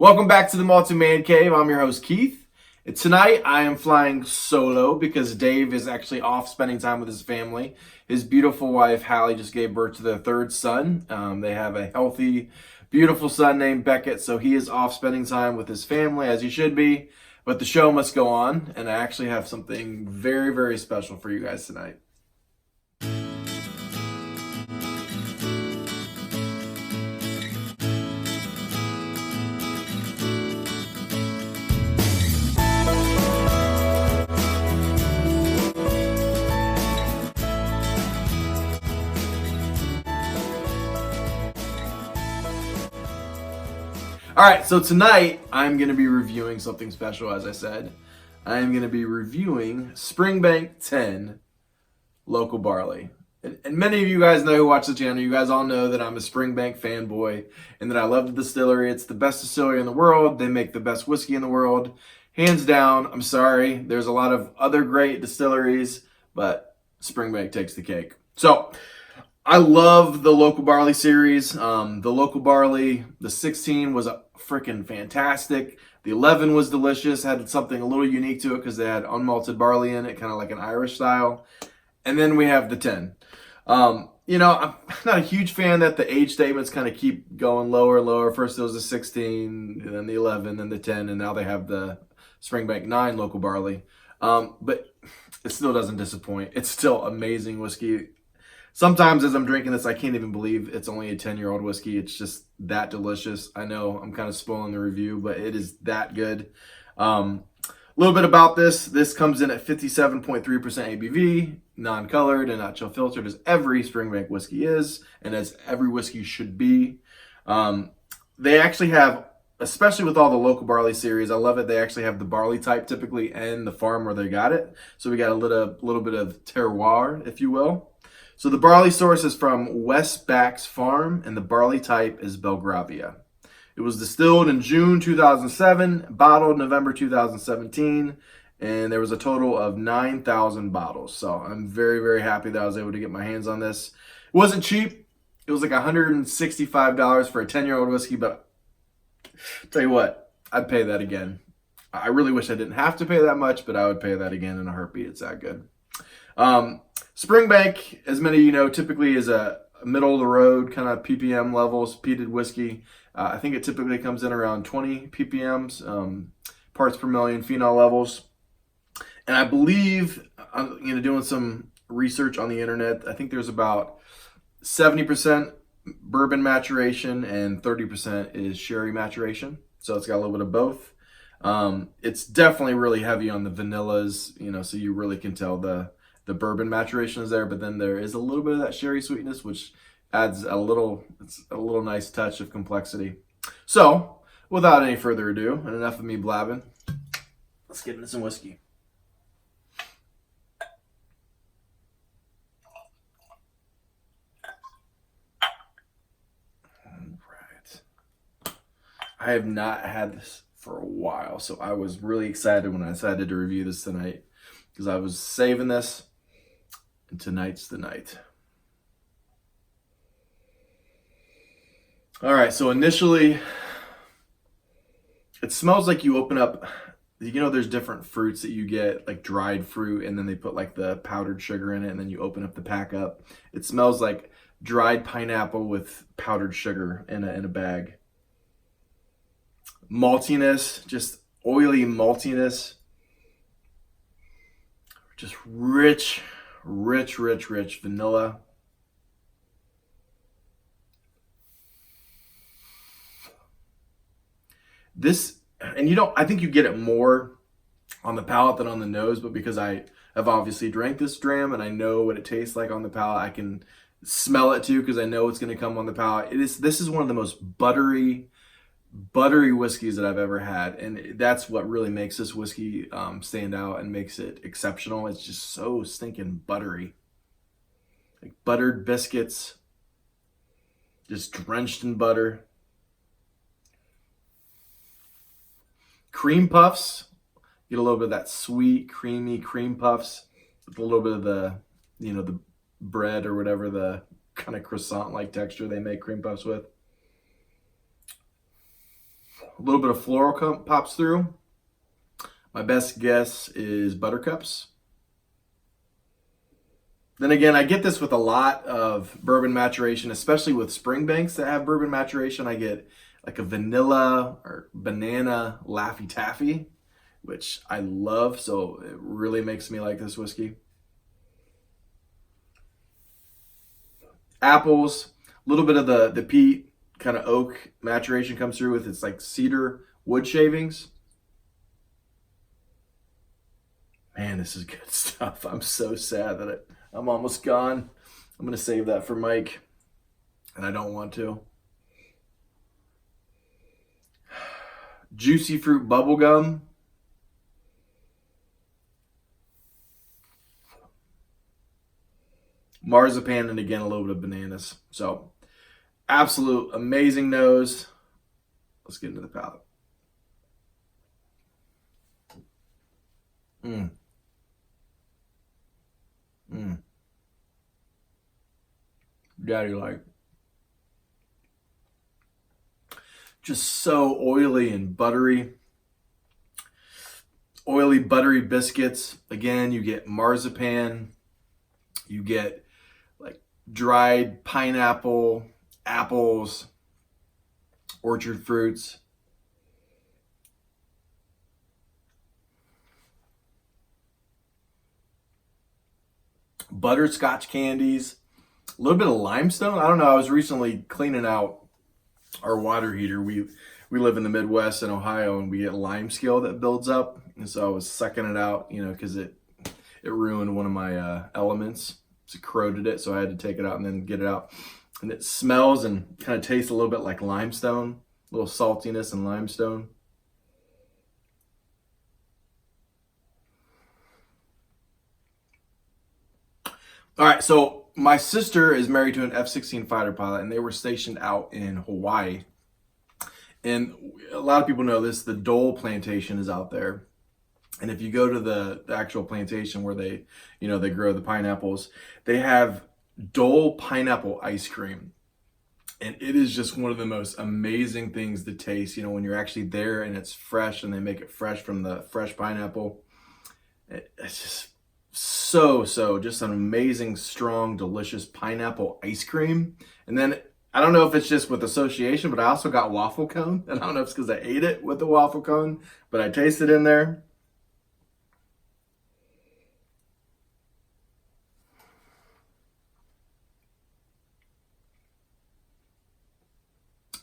Welcome back to the Malted Man Cave. I'm your host, Keith. And tonight, I am flying solo because Dave is actually off spending time with his family. His beautiful wife, Hallie, just gave birth to their third son. They have a healthy, beautiful son named Beckett, so he is off spending time with his family, as he should be. But the show must go on, and I actually have something very, very special for you guys tonight. All right, so tonight I'm going to be reviewing something special, as I said. I am going to be reviewing Springbank 10 Local Barley. And many of you guys know who watch the channel. You guys all know that I'm a Springbank fanboy and that I love the distillery. It's the best distillery in the world. They make the best whiskey in the world. Hands down, I'm sorry. There's a lot of other great distilleries, but Springbank takes the cake. So I love the Local Barley series. The Local Barley, the 16 was freaking fantastic. The 11 was delicious, had something a little unique to it because they had unmalted barley in it, kind of like an Irish style. And then we have the 10. I'm not a huge fan that the age statements kind of keep going lower and lower. First it was the 16, and then the 11, then the 10, and now they have the Springbank 9 Local Barley. But it still doesn't disappoint. It's still amazing whiskey. Sometimes as I'm drinking this, I can't even believe it's only a 10-year-old whiskey. It's just that delicious. I know I'm kind of spoiling the review, but it is that good. A little bit about this. This comes in at 57.3% ABV, non-colored and not chill filtered, as every Springbank whiskey is, and as every whiskey should be. They actually have, especially with all the Local Barley series, I love it. They actually have the barley type typically and the farm where they got it. So we got a little bit of terroir, if you will. So the barley source is from West Back's farm, and the barley type is Belgravia. It was distilled in June 2007, bottled November 2017, and there was a total of 9,000 bottles. So I'm very, very happy that I was able to get my hands on this. It wasn't cheap. It was like $165 for a 10-year-old whiskey, but I'll tell you what, I'd pay that again. I really wish I didn't have to pay that much, but I would pay that again in a heartbeat. It's that good. Springbank, as many of you know, typically is a middle-of-the-road kind of ppm levels, peated whiskey. I think it typically comes in around 20 ppms, parts per million phenol levels. And I believe, doing some research on the internet, I think there's about 70% bourbon maturation and 30% is sherry maturation. So it's got a little bit of both. It's definitely really heavy on the vanillas, so you really can tell the bourbon maturation is there, but then there is a little bit of that sherry sweetness, which adds a little nice touch of complexity. So, without any further ado, and enough of me blabbing, let's get into some whiskey. All right. I have not had this for a while, so I was really excited when I decided to review this tonight because I was saving this. And tonight's the night. All right, so initially, it smells like you open up, there's different fruits that you get, like dried fruit, and then they put like the powdered sugar in it, and then you open up the pack up. It smells like dried pineapple with powdered sugar in a bag. Maltiness, just oily maltiness. Just rich vanilla. This, and I think you get it more on the palate than on the nose, but because I have obviously drank this dram and I know what it tastes like on the palate, I can smell it too because I know it's going to come on the palate. This is one of the most buttery whiskeys that I've ever had, and that's what really makes this whiskey stand out and makes it exceptional. It's just so stinking buttery, like buttered biscuits just drenched in butter. Cream puffs, get a little bit of that sweet creamy cream puffs with a little bit of the bread or whatever, the kind of croissant like texture they make cream puffs with. A little bit of floral pops through. My best guess is buttercups. Then again, I get this with a lot of bourbon maturation, especially with Springbanks that have bourbon maturation. I get like a vanilla or banana laffy taffy, which I love. So it really makes me like this whiskey. Apples, a little bit of the peat, kind of oak maturation comes through with it's like cedar wood shavings. Man, this is good stuff. I'm so sad that I'm almost gone. I'm going to save that for Mike, and I don't want to. Juicy fruit bubblegum. Marzipan, and again, a little bit of bananas. So, absolute amazing nose. Let's get into the palate. Daddy like. Just so oily and buttery. Oily, buttery biscuits. Again, you get marzipan. You get like dried pineapple, apples, orchard fruits. Butterscotch candies, a little bit of limestone. I don't know. I was recently cleaning out our water heater. We live in the Midwest in Ohio, and we get lime scale that builds up, and so I was sucking it out, you know, because it ruined one of my elements. It corroded it, so I had to take it out and then get it out. And it smells and kind of tastes a little bit like limestone, a little saltiness and limestone. All right, so my sister is married to an F-16 fighter pilot, and they were stationed out in Hawaii. And a lot of people know this, the Dole plantation is out there. And if you go to the actual plantation where they grow the pineapples, they have Dole pineapple ice cream. And it is just one of the most amazing things to taste, you know, when you're actually there and it's fresh and they make it fresh from the fresh pineapple. It's just just an amazing, strong, delicious pineapple ice cream. And then I don't know if it's just with association, but I also got waffle cone. And I don't know if it's because I ate it with the waffle cone, but I tasted in there.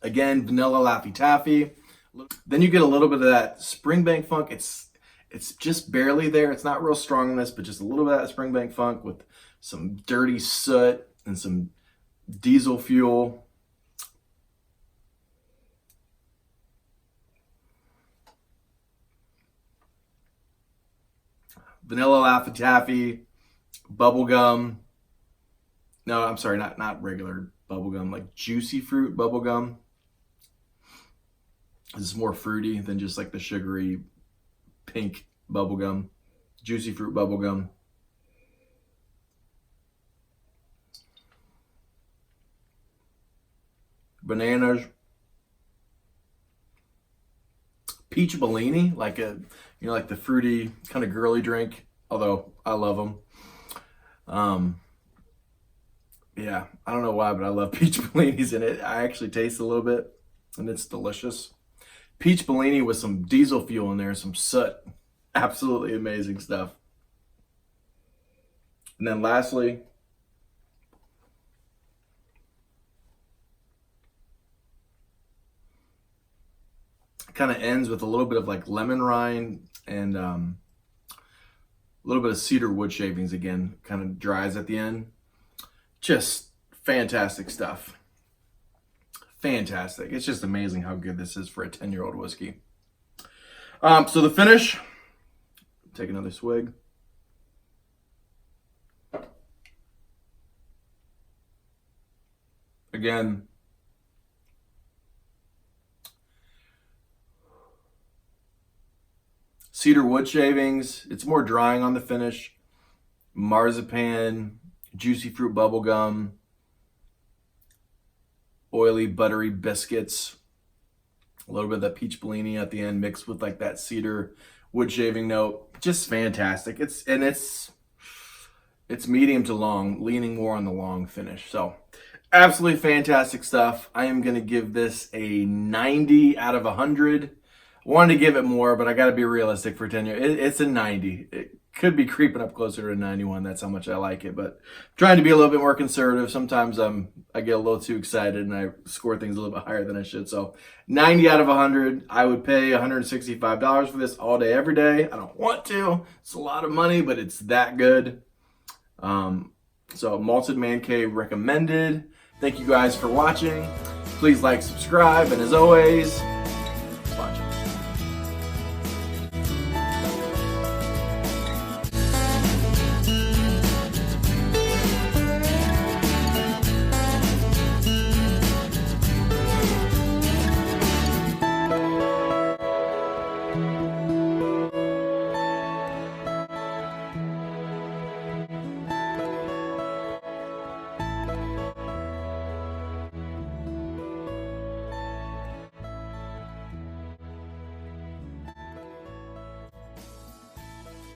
Again, vanilla Laffy Taffy. Then you get a little bit of that Springbank funk. It's just barely there. It's not real strong in this, but just a little bit of that Springbank funk with some dirty soot and some diesel fuel. Vanilla Laffy Taffy, bubblegum. No, I'm sorry, not regular bubblegum, like juicy fruit bubblegum. This is more fruity than just like the sugary pink bubblegum. Juicy fruit bubblegum. Bananas. Peach bellini, like like the fruity kind of girly drink, although I love them. Yeah, I don't know why, but I love peach bellinis in it. I actually taste a little bit, and it's delicious. Peach bellini with some diesel fuel in there, some soot. Absolutely amazing stuff. And then lastly, kind of ends with a little bit of like lemon rind and a little bit of cedar wood shavings again, kind of dries at the end. Just fantastic stuff. Fantastic. It's just amazing how good this is for a 10-year-old whiskey. So the finish, take another swig. Again, cedar wood shavings. It's more drying on the finish. Marzipan, juicy fruit bubblegum, oily, buttery biscuits. A little bit of that peach bellini at the end mixed with like that cedar wood shaving note. Just fantastic. It's medium to long, leaning more on the long finish. So absolutely fantastic stuff. I am going to give this a 90 out of 100. Wanted to give it more, but I got to be realistic for 10 years. It's a 90. It could be creeping up closer to a 91. That's how much I like it. But trying to be a little bit more conservative. Sometimes I get a little too excited and I score things a little bit higher than I should. So 90 out of 100. I would pay $165 for this all day, every day. I don't want to. It's a lot of money, but it's that good. So Malted Man Cave recommended. Thank you guys for watching. Please like, subscribe, and as always,